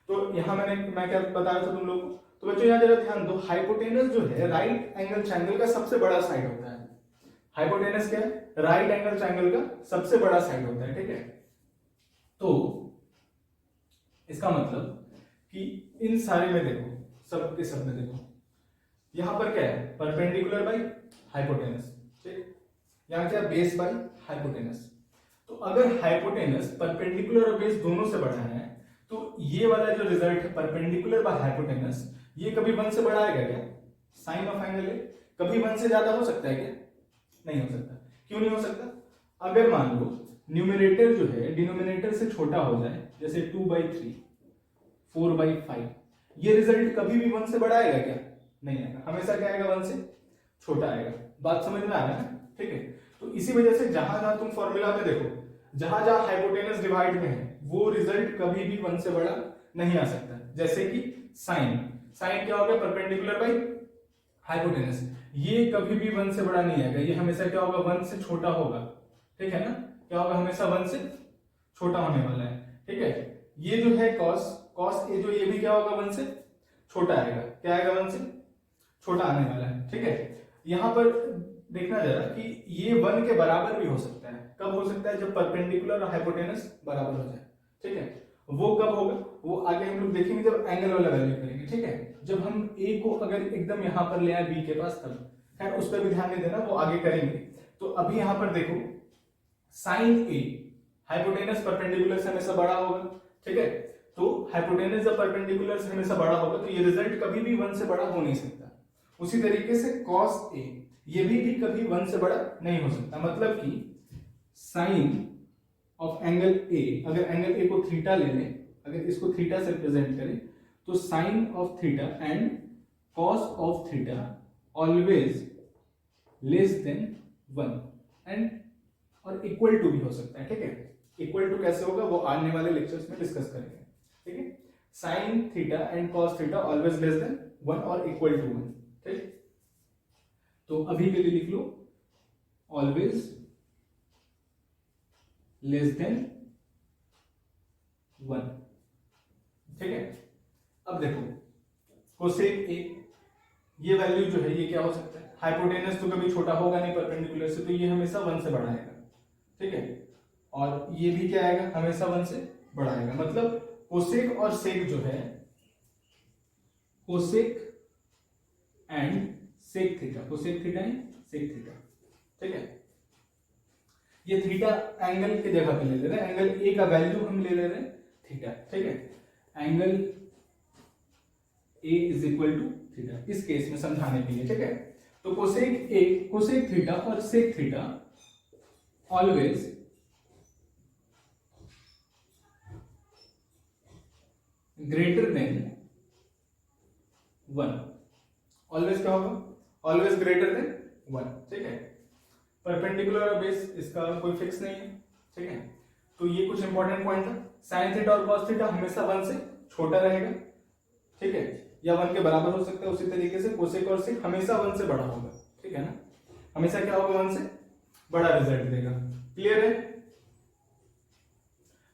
तो यहाँ मैं क्या बता रहा था तुम लोग, तो बच्चों यहाँ जरा ध्यान दो, हाइपोटेनस जो है राइट एंगल ट्रायंगल का सबसे बड़ा साइड होता है। हाइपोटेनस क्या है, राइट एंगल ट्रायंगल का सबसे बड़ा साइड होता है, ठीक है। तो इसका मतलब कि इन सारे में देखो, सब के सब में देखो, यहां पर क्या है परपेंडिकुलर बाई हाइपोटेनस, ठीक, यहां क्या बेस बाई हाइपोटेनस। तो अगर हाइपोटेनस परपेंडिकुलर और बेस दोनों से बड़ा है, तो ये वाला जो रिजल्ट है परपेंडिकुलर बाय हाइपोटेनस, ये कभी 1 से बड़ा आएगा क्या, साइन ऑफ एंगल है, कभी 1 से ज्यादा हो सकता है क्या, नहीं हो सकता। क्यों नहीं हो सकता, अगर मान लो न्यूमरेटर जो है डिनोमिनेटर से छोटा हो जाए, जैसे 2/3, 4/5, ये रिजल्ट कभी भी 1 से बड़ा आएगा क्या, नहीं आएगा, हमेशा क्या आएगा 1 से छोटा आएगा। बात समझ में आ रहा है ना, ठीक है। तो इसी वजह से जहां जहां तुम फॉर्मूला में देखो, जहां जहां हाइपोटेनस डिवाइड में है, वो रिजल्ट कभी भी 1 से बड़ा नहीं आ सकता। जैसे कि साइन, साइन क्या होगा परपेंडिकुलर बाई हाइपोटेनस, ये कभी भी 1 से बड़ा नहीं आएगा, ये हमेशा क्या होगा 1 से छोटा होगा, ठीक है ना, क्या होगा हमेशा 1 से छोटा होने वाला है, ठीक है। ये जो है कॉस, कॉस ए जो, ये भी क्या होगा 1 से छोटा आएगा, क्या आएगा 1 से छोटा आने वाला है, ठीक है। यहां पर देखना जरा कि ये 1 के बराबर भी हो सकता है, कब हो सकता है, जब परपेंडिकुलर और हाइपोटेनस बराबर हो जाए, ठीक है। वो कब होगा, वो आगे हम लोग देखेंगे जब एंगल वाला वैल्यू करेंगे, ठीक है। जब हम ए को अगर एकदम यहां पर ले आए बी के पास, तब खैर उस पर भी ध्यान नहीं देना, वो आगे करेंगे। तो अभी यहां पर देखो साइन ए हाइपोटेनस परपेंडिकुलर से हमेशा बड़ा होगा, ठीक है। तो हाइपोटेनस जब परपेंडिकुलर से हमेशा बड़ा होगा, तो ये रिजल्ट कभी भी 1 से बड़ा हो नहीं सकता। उसी तरीके से कॉस ए, ये भी कभी 1 से बड़ा नहीं हो सकता। मतलब कि साइन ऑफ एंगल ए, अगर एंगल ए को थीटा ले लें, अगर इसको थीटा से रिप्रेजेंट करें तो sine of theta and cos of theta always less than 1 and और इक्वल टू भी हो सकता है, ठीक है। इक्वल टू कैसे होगा वो आने वाले लेक्चर्स में डिस्कस करेंगे, ठीक है। Sine theta and cos theta always less than 1 और इक्वल टू 1, ठीक। तो अभी के लिए लिख लो ऑलवेज लेस देन 1, ठीक है। अब देखो कोसेक ए, ये वैल्यू जो है ये क्या हो सकता है, हाइपोटेनस तो कभी छोटा होगा नहीं परपेंडिकुलर से, तो ये हमेशा 1 से बड़ा आएगा, ठीक है। और ये भी क्या आएगा, हमेशा 1 से बड़ा आएगा। मतलब कोसेक और सेक जो है, cosec and sec theta, cosec theta and sec theta, ठीक है। ये थीटा एंगल की जगह पे ले रहे हैं, एंगल ए का वैल्यू हम ले रहे हैं थीटा, ठीक है। Angle A is equal to theta इस केस में समझाने के लिए, ठीक है। तो कोसेक ए, कोसेक थीटा और sec theta always greater than 1, always क्या होगा, ऑलवेज ग्रेटर देन 1, ठीक है। परपेंडिकुलर और बेस इसका कोई फिक्स नहीं है, ठीक है। तो ये कुछ इंपॉर्टेंट पॉइंट था। साइन थीटा और कॉस थीटा हमेशा 1 से छोटा रहेगा, ठीक है, या 1 के बराबर हो सकता है। उसी तरीके से कोसेक और सेक हमेशा 1 से बड़ा होगा, ठीक है ना, हमेशा क्या होगा 1 से बड़ा रिजल्ट देगा। क्लियर है,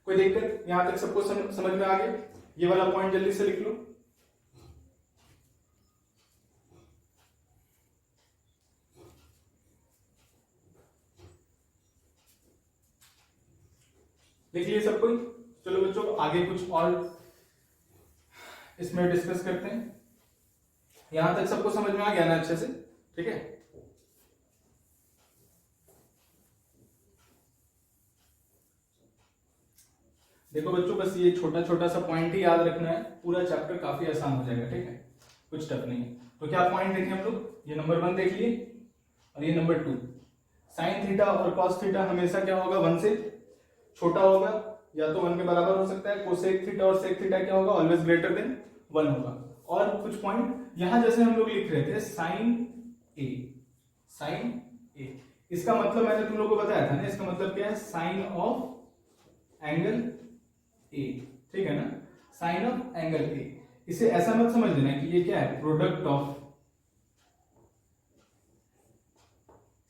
कोई दिक्कत यहां तक सबको समझ में आ गया। ये वाला पॉइंट जल्दी से लिख लो। लिख लिए सब कोई। चलो बच्चों आगे कुछ और इसमें डिस्कस करते हैं। यहां तक सबको समझ में आ गया ना अच्छे से, ठीक है। देखो बच्चों बस ये छोटा छोटा सा पॉइंट ही याद रखना है, पूरा चैप्टर काफी आसान हो जाएगा, ठीक है, कुछ टफ नहीं है। तो क्या पॉइंट देखे हम लोग, ये नंबर 1 देख लिए और ये नंबर 2। साइन थीटा और कॉस थीटा हमेशा क्या होगा 1 से छोटा होगा, या तो 1 के बराबर हो सकता है। कोसेक थीटा और सेक थीटा क्या होगा, ऑलवेज ग्रेटर देन 1 होगा। और कुछ पॉइंट यहां जैसे हम लोग लिख रहे थे साइन ए, साइन ए, इसका मतलब मैंने तुम लोगों को बताया था ना, इसका मतलब क्या है, साइन ऑफ एंगल ए, ठीक है ना, साइन ऑफ एंगल ए। इसे ऐसा मत समझ लेना कि ये क्या है, प्रोडक्ट ऑफ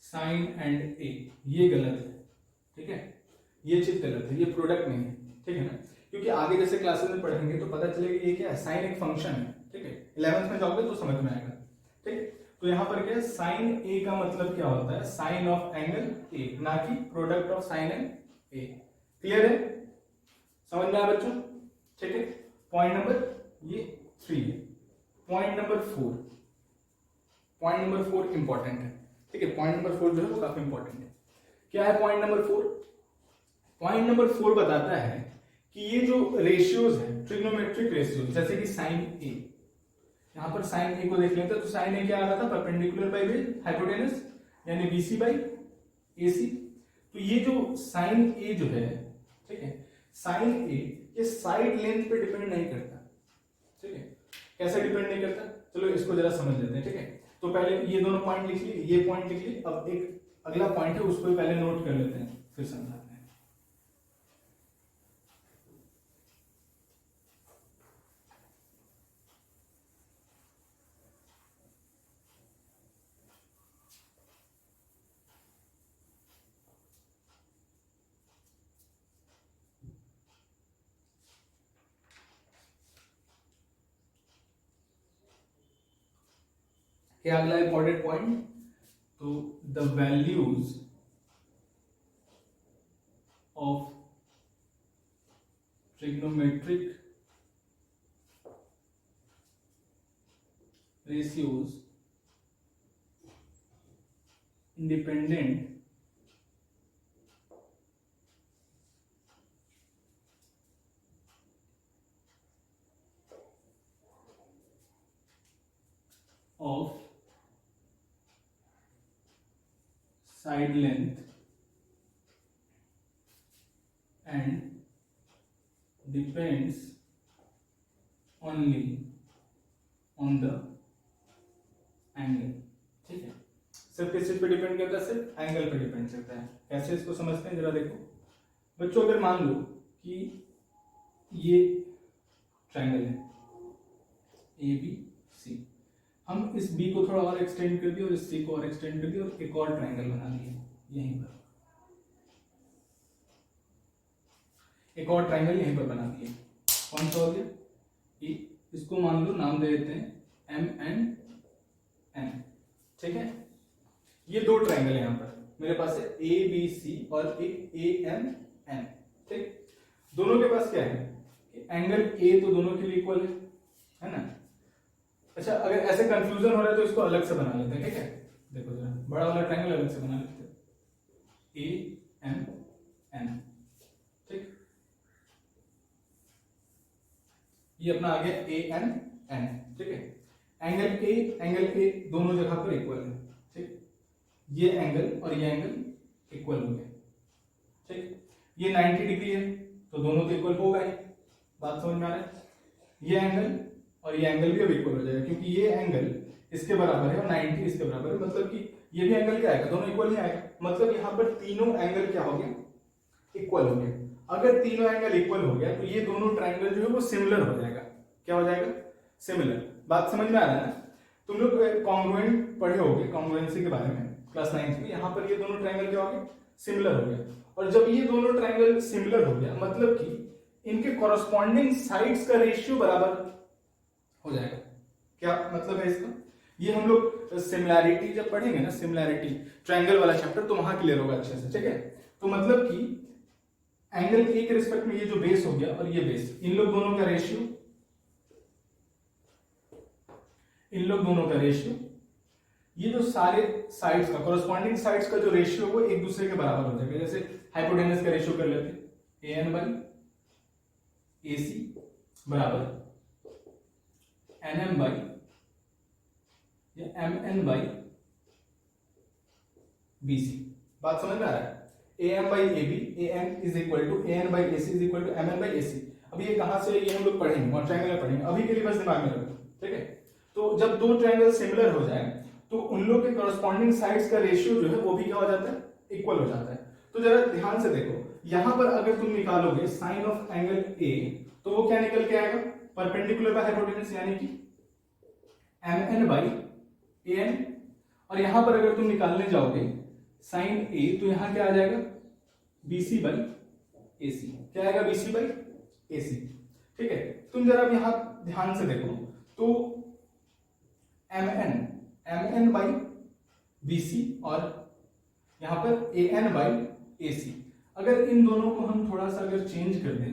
साइन एंड ए, ये गलत है, ठीक है, ये चीज गलत है, ये प्रोडक्ट नहीं है, ठीक है ना। क्योंकि आगे जैसे क्लासेस में पढ़ेंगे तो पता चलेगा ये क्या है, साइन एक फंक्शन है, ठीक है। 11th में जाओगे तो समझ में आएगा, ठीक। तो यहां पर क्या है, साइन ए का मतलब क्या होता है, साइन ऑफ एंगल ए, ना कि product of sine and A. Clear है, समझ में आया बच्चों, ठीक है। पॉइंट नंबर ये 3 है। Point number 4, point number 4 important है, ठीक है। पॉइंट नंबर 4 जो है वो काफी इंपॉर्टेंट है। क्या है पॉइंट नंबर 4? पॉइंट नंबर 4 बताता है कि ये जो रेशियोज है, ट्रिग्नोमेट्रिक रेशियोज, जैसे कि साइन ए, यहां पर साइन ए को देख लेते हैं तो साइन ए क्या आ रहा था, परपेंडिकुलर बाय हाइपोटेनस, यानी बीसी बाय एसी। तो ये जो साइन ए जो है, ठीक है, साइन ए ये साइड लेंथ पे डिपेंड नहीं करता, ठीक है। कैसे डिपेंड नहीं करता, चलो इसको जरा समझ लेते हैं, ठीक है। तो पहले ये दोनों पॉइंट लिख लिए, ये पॉइंट लिख लिए। अब एक अगला पॉइंट है उसको भी पहले नोट कर लेते हैं, फिर समझाते हैं। क्या अगला इंपॉर्टेंट पॉइंट, तो the values of trigonometric ratios independent of side length and depends only on the angle. ठीक है, सिर्फ किस चीज पे डिपेंड करता है? सिर्फ एंगल पे डिपेंड करता है। कैसे इसको समझते हैं जरा देखो बच्चों। अगर मान लो कि ये ट्रायंगल है ए बी सी, हम इस बी को थोड़ा और एक्सटेंड कर दिया और इस सी को और एक्सटेंड कर दिया और एक और ट्रायंगल बना दिया यहीं पर, एक और ट्रायंगल यहीं पर बना दिए। कौन सा हो गया? इसको मान लो नाम दे देते हैं एम एंड एन। ठीक है, ये दो ट्रायंगल है यहाँ पर मेरे पास है ए बी सी और एक ए एम एन। ठीक, दोनों के पास क्या है? एंगल ए तो दोनों के लिए इक्वल है ना। अच्छा, अगर ऐसे कंफ्यूजन हो रहा है तो इसको अलग से बना लेते हैं। ठीक है, देखो जरा बड़ा वाला ट्रायंगल अलग से बना लेते हैं, ए एम एन। ठीक, ये अपना आ गया ए एन एन। ठीक है, एंगल ए दोनों जगह पर इक्वल है। ठीक, ये एंगल और ये एंगल इक्वल हो गए। ठीक, ये 90 डिग्री है तो दोनों तो इक्वल होगा ही। बात समझ में आ रहा है? ये एंगल और ये एंगल भी अब इक्वल हो जाएगा क्योंकि ये एंगल इसके बराबर है और 90 इसके बराबर है, मतलब कि ये भी एंगल क्या आएगा? दोनों इक्वल ही आएगा। मतलब यहाँ पर तीनों एंगल क्या हो गया? इक्वल हो गया। अगर तीनों एंगल इक्वल हो गया तो ये दोनों ट्रायंगल जो है वो सिमिलर हो जाएगा। क्या हो जाएगा? सिमिलर। बात समझ में आ रहा है ना? तुम लोग कॉन्ग्रुएंट पढ़े होगे, कॉन्ग्रुएंसी के बारे में क्लास 9 में। यहाँ पर ये दोनों ट्रायंगल क्या हो गए? सिमिलर हो गया। और जब ये दोनों ट्रायंगल सिमिलर हो गया मतलब कि इनके कॉरस्पॉन्डिंग साइड्स का रेशियो बराबर हो जाएगा। क्या मतलब है इसका? ये हम लोग सिमिलैरिटी जब पढ़ेंगे ना, सिमिलैरिटी ट्रायंगल वाला चैप्टर, तो वहां क्लियर होगा अच्छे से। ठीक है, तो मतलब कि एंगल ए के रिस्पेक्ट में ये जो बेस हो गया और ये बेस, इन लोग दोनों का रेशियो, ये जो सारे साइड्स का कॉरस्पॉन्डिंग साइड्स का जो रेशियो वो एक दूसरे के बराबर हो जाएगा। जैसे हाइपोटेनस का रेशियो कर लेते हैं, ए एन बाई ए सी बराबर एन एम बाई या M N by B C. बात समझ में आ रहा है? A M by A B, A N is equal to A N by A C is equal to M N by A C. अब ये कहां से, ये हम लोग पढ़ेंगे और ट्रायंगल में पढ़ेंगे, अभी के लिए बस दिमाग में रखो। ठीक है, तो जब दो ट्रायंगल सिमिलर हो जाए तो उन लोग के कॉरस्पॉन्डिंग साइड्स का रेशियो जो है वो भी क्या हो जाता है? इक्वल हो जाता है। तो जरा ध्यान से देखो, यहां पर अगर तुम निकालोगे साइन ऑफ एंगल ए तो वो क्या निकल के आएगा? परपेंडिकुलर बाय हाइपोटेनस, यानी कि M N by A N. और यहां पर अगर तुम निकालने जाओगे साइन ए तो यहां क्या आ जाएगा? BC by A C. क्या आएगा? BC by A C. ठीक है, तुम जरा यहां ध्यान से देखो तो M N by B C और यहां पर ए एन बाई ए सी। अगर इन दोनों को हम थोड़ा सा अगर चेंज कर दें,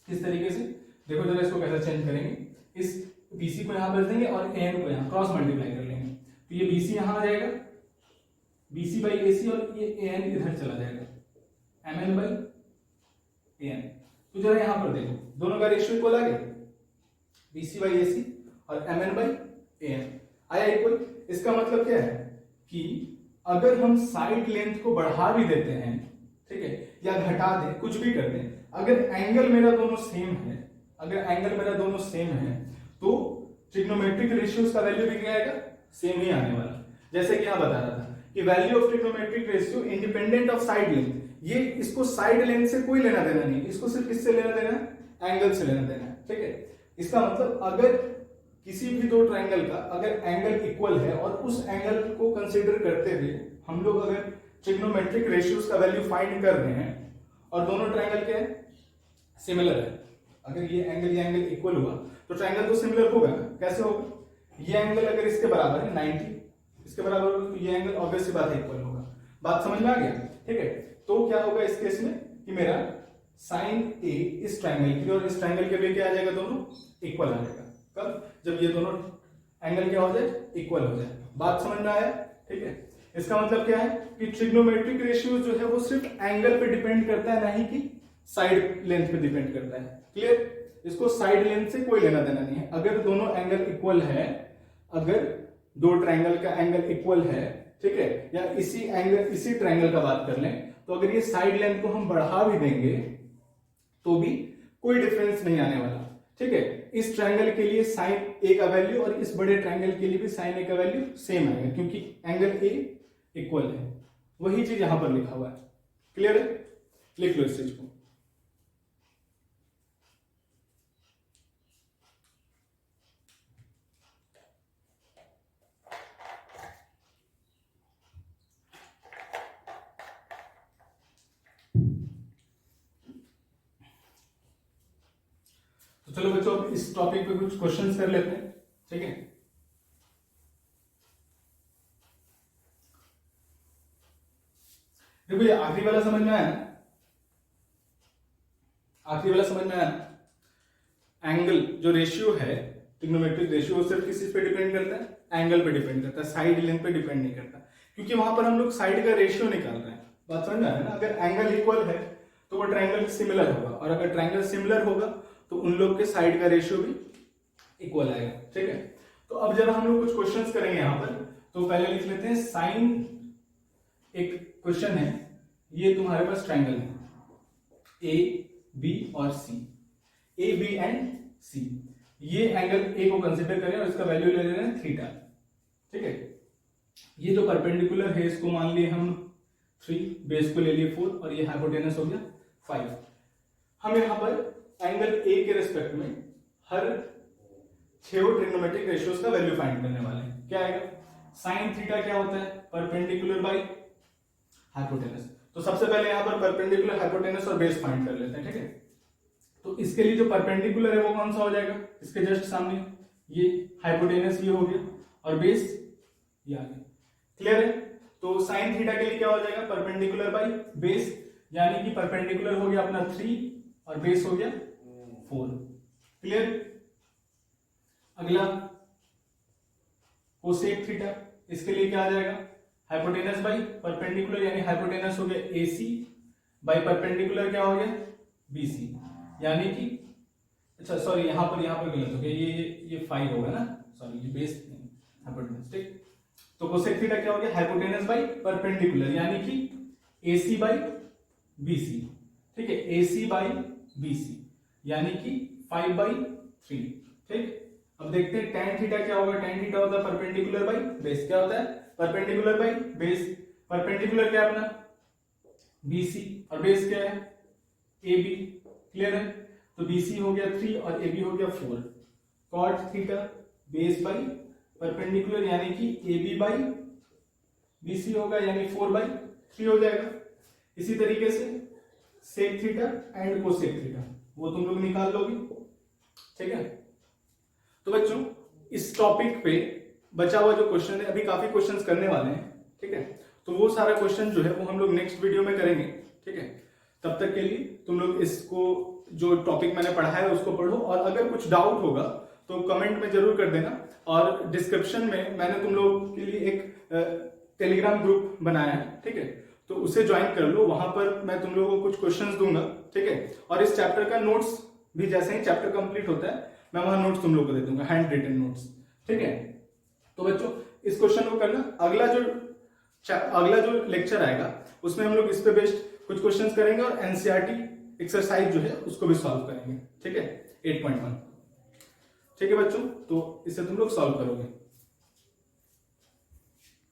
किस तरीके से? देखो जरा इसको कैसे चेंज करेंगे। इस बीसी को यहां रख देंगे और ए एन को यहां क्रॉस मल्टीप्लाई कर लेंगे तो ये बीसी यहां आ जाएगा, बीसी बाई ए सी, और ये ए एन इधर चला जाएगा, M N by A N. तो जरा यहां पर देखो दोनों का रेशियो इक्वल आ गया, बीसी बाई ए सी और M N by A N आया इक्वल। इसका मतलब क्या है कि अगर हम साइड लेंथ को बढ़ा भी देते हैं, ठीक है, या घटा दें, कुछ भी कर दें, अगर एंगल मेरा दोनों सेम है तो ट्रिग्नोमेट्रिक रेशियोज का वैल्यू भी क्या आएगा? सेम ही आने वाला। जैसे कि यहां बता रहा था कि value of trigonometric ratio independent of side length. ये इसको साइड लेंथ से कोई लेना देना नहीं, इसको सिर्फ किससे लेना देना है? एंगल से लेना देना है। ठीक है, इसका मतलब अगर किसी भी दो ट्रायंगल का अगर एंगल इक्वल है और उस एंगल को कंसीडर करते हुए हम लोग अगर ट्रिग्नोमेट्रिक रेशियोज का वैल्यू फाइंड कर रहे हैं और दोनों ट्रायंगल के सिमिलर है, अगर ये एंगल इक्वल हुआ तो ट्रायंगल तो सिमिलर होगा। कैसे होगा? ये एंगल अगर इसके बराबर है 90, इसके बराबर होगा तो ये एंगल ऑब्वियस सी बात है इक्वल होगा। बात समझ में आ गया? ठीक है, तो क्या होगा इस केस में कि मेरा साइन ए इस ट्रायंगल के लिए और इस ट्रायंगल के लिए क्या आ जाएगा? दोनों इक्वल आ जाएगा। कब? जब ये दोनों एंगल क्या हो जाए? इक्वल हो जाए। बात समझ में आया? ठीक है, इसका मतलब क्या है कि ट्रिग्नोमेट्रिक रेशियो जो है वो सिर्फ एंगल पे डिपेंड करता है, नहीं कि साइड लेंथ पे डिपेंड करता है। क्लियर? इसको साइड लेंथ से कोई लेना देना नहीं है। अगर दोनों एंगल इक्वल है, अगर दो ट्रायंगल का एंगल इक्वल है, ठीक है, या इसी ट्रायंगल का बात कर लें तो अगर ये साइड लेंथ को हम बढ़ा भी देंगे तो भी कोई डिफरेंस नहीं आने वाला, ठीक है। इस ट्रायंगल के लिए साइन ए का वैल्यू और इस बड़े ट्रायंगल के लिए भी साइन ए का वैल्यू सेम आएगा, क्योंकि एंगल ए इक्वल है। वही चीज यहां पर लिखा हुआ है, क्लियर है? लिख लो इस चीज को। तो चलो बच्चों अब इस टॉपिक पे कुछ क्वेश्चंस कर लेते हैं, ठीक है। देखो ये आखिरी वाला समझ में आया, आखिरी वाला समझ में आया। एंगल जो रेशियो है, ट्रिग्नोमेट्रिक रेशियो, वो सिर्फ किस चीज पे डिपेंड करता है? एंगल पे डिपेंड करता है, साइड लेंथ पे डिपेंड नहीं करता, क्योंकि वहां पर हम लोग साइड का रेशियो निकाल रहे हैं। बात समझ में आया ना? अगर एंगल इक्वल है तो वो ट्रायंगल सिमिलर होगा, और अगर ट्रायंगल सिमिलर होगा तो उन लोग के साइड का रेशियो भी इक्वल आएगा, ठीक है। तो अब जरा हम लोग कुछ क्वेश्चंस करेंगे यहां पर। तो पहले लिख लेते हैं साइन, एक क्वेश्चन है, ये तुम्हारे पास ट्रायंगल है ए बी और सी, ए बी एंड सी। ये एंगल ए को कंसिडर करें और इसका वैल्यू ले रहे हैं थीटा, ठीक है। ये जो परपेंडिकुलर है इसको मान लिए हम 3, बेस को ले लिए 4 और ये हाइपोटेनस हो गया 5। हम यहां पर एंगल ए के रिस्पेक्ट में हर 6 ट्रिग्नोमेट्रिक रेशियोज का वैल्यू फाइंड करने वाले हैं। क्या आएगा? साइन थीटा क्या होता है? Perpendicular by hypotenuse. तो सबसे पहले यहां पर परपेंडिकुलर, हाइपोटेनस और बेस फाइंड कर लेते हैं, ठीक है। तो इसके लिए जो परपेंडिकुलर है वो कौन सा हो जाएगा? इसके जस्ट सामने ये हाइपोटेनस ये हो गया और बेस ये आ गया, क्लियर है। तो साइन थीटा के लिए क्या हो जाएगा? परपेंडिकुलर बाई बेस, यानी कि परपेंडिकुलर हो गया अपना 3 और बेस हो गया 4, क्लियर। अगला कोसेक थीटा, इसके लिए क्या आ जाएगा? हाइपोटेनस बाई परपेंडिकुलर, यानी हाइपोटेनस हो गया AC बाई परपेंडिकुलर क्या हो गया? BC, यानी कि अच्छा सॉरी यहां पर गलत हो गया, ये 5 होगा ना, सॉरी ये बेस नहीं हाइपोटेनस, ठीक। तो कोसेक थीटा क्या हो गया? हाइपोटेनस बाई परपेंडिकुलर, यानी कि AC बाई BC, ठीक है। AC बाई BC यानी कि 5/3, ठीक। अब देखते हैं tan थीटा क्या होगा? tan थीटा होता है परपेंडिकुलर बाई बेस। क्या होता है? Perpendicular by base. परपेंडिकुलर क्या है अपना? BC और बेस क्या है? AB, क्लियर है। तो BC हो गया 3 और AB हो गया 4। cot theta base by perpendicular, यानी कि AB बाई BC होगा, यानी 4/3 हो जाएगा। इसी तरीके से sec theta and cosec theta वो तुम लोग निकाल लोगे, ठीक है। तो बच्चों इस टॉपिक पे बचा हुआ जो क्वेश्चन है, अभी काफी क्वेश्चंस करने वाले हैं, ठीक है। तो वो सारा क्वेश्चन जो है वो हम लोग नेक्स्ट वीडियो में करेंगे, ठीक है। तब तक के लिए तुम लोग इसको, जो टॉपिक मैंने पढ़ा है उसको पढ़ो, और अगर कुछ डाउट होगा तो कमेंट में जरूर कर देना। और डिस्क्रिप्शन में मैंने तुम लोग के लिए एक टेलीग्राम ग्रुप बनाया है, ठीक है। तो उसे ज्वाइन कर लो, वहां पर मैं तुम लोगों को कुछ क्वेश्चंस दूंगा, ठीक है। और इस चैप्टर का नोट्स भी जैसे ही चैप्टर कंप्लीट होता है मैं वहां नोट्स तुम लोग को दे दूंगा, हैंड रिटन नोट्स, ठीक है। तो बच्चों इस क्वेश्चन को करना। अगला जो लेक्चर आएगा उसमें हम लोग इस पे बेस्ड कुछ क्वेश्चंस करेंगे और एनसीईआरटी एक्सरसाइज जो है उसको भी सॉल्व करेंगे, ठीक है। 8.1, ठीक है बच्चों। तो इसे तुम लोग सॉल्व करोगे।